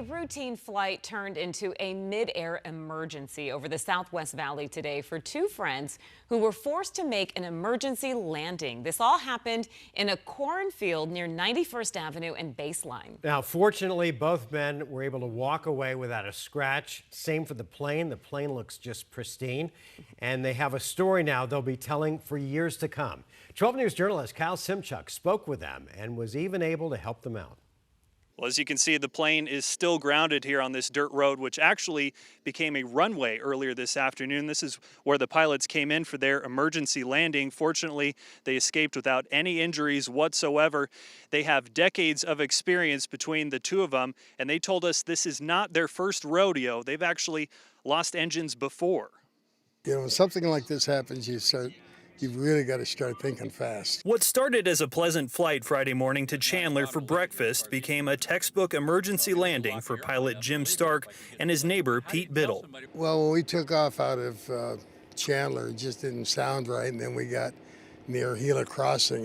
A routine flight turned into a mid-air emergency over the Southwest Valley today for two friends who were forced to make an emergency landing. This all happened in a cornfield near 91st Avenue and Baseline. Now, fortunately, both men were able to walk away without a scratch. Same for the plane. The plane looks just pristine. And they have a story now they'll be telling for years to come. 12 News journalist Kyle Simchuk spoke with them and was even able to help them out. Well, as you can see, the plane is still grounded here on this dirt road, which actually became a runway earlier this afternoon. This is where the pilots came in for their emergency landing. Fortunately, they escaped without any injuries whatsoever. They have decades of experience between the two of them, and they told us this is not their first rodeo. They've actually lost engines before. You know, when something like this happens, you've really got to start thinking fast. What started as a pleasant flight Friday morning to Chandler for breakfast became a textbook emergency landing for pilot Jim Stark and his neighbor Pete Biddle. Well, when we took off out of Chandler, it just didn't sound right, and then we got near Gila Crossing.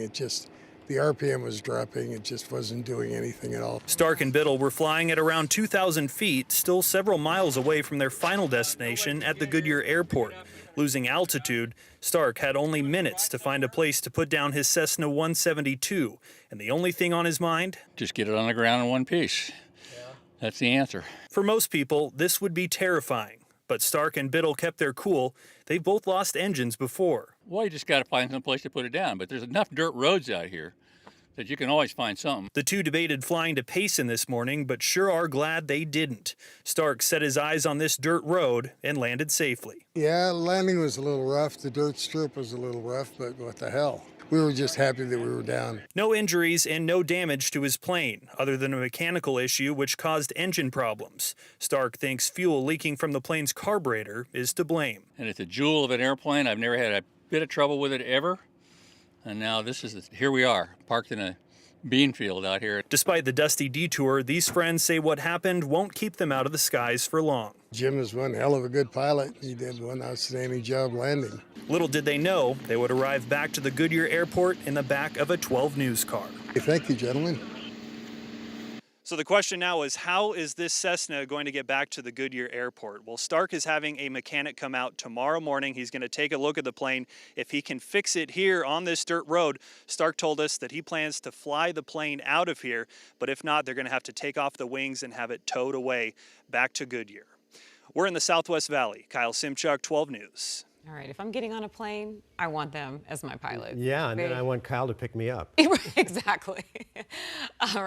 The RPM was dropping. It just wasn't doing anything at all. Stark and Biddle were flying at around 2,000 feet, still several miles away from their final destination at the Goodyear Airport. Losing altitude, Stark had only minutes to find a place to put down his Cessna 172, and the only thing on his mind? Just get it on the ground in one piece. That's the answer. For most people, this would be terrifying, but Stark and Biddle kept their cool. They've both lost engines before. Well, you just got to find some place to put it down, but there's enough dirt roads out here that you can always find something. The two debated flying to Payson this morning, but sure are glad they didn't. Stark set his eyes on this dirt road and landed safely. Yeah, landing was a little rough. The dirt strip was a little rough, but what the hell? We were just happy that we were down. No injuries and no damage to his plane, other than a mechanical issue which caused engine problems. Stark thinks fuel leaking from the plane's carburetor is to blame. And it's a jewel of an airplane. I've never had a bit of trouble with it ever. And now here we are, parked in a bean field out here. Despite the dusty detour, these friends say what happened won't keep them out of the skies for long. Jim is one hell of a good pilot. He did one outstanding job landing. Little did they know they would arrive back to the Goodyear Airport in the back of a 12 News car. Thank you, gentlemen. So the question now is, how is this Cessna going to get back to the Goodyear Airport? Well, Stark is having a mechanic come out tomorrow morning. He's going to take a look at the plane. If he can fix it here on this dirt road, Stark told us that he plans to fly the plane out of here. But if not, they're going to have to take off the wings and have it towed away back to Goodyear. We're in the Southwest Valley. Kyle Simchuk, 12 News. All right, if I'm getting on a plane, I want them as my pilot. Yeah, and then I want Kyle to pick me up. Exactly. All right.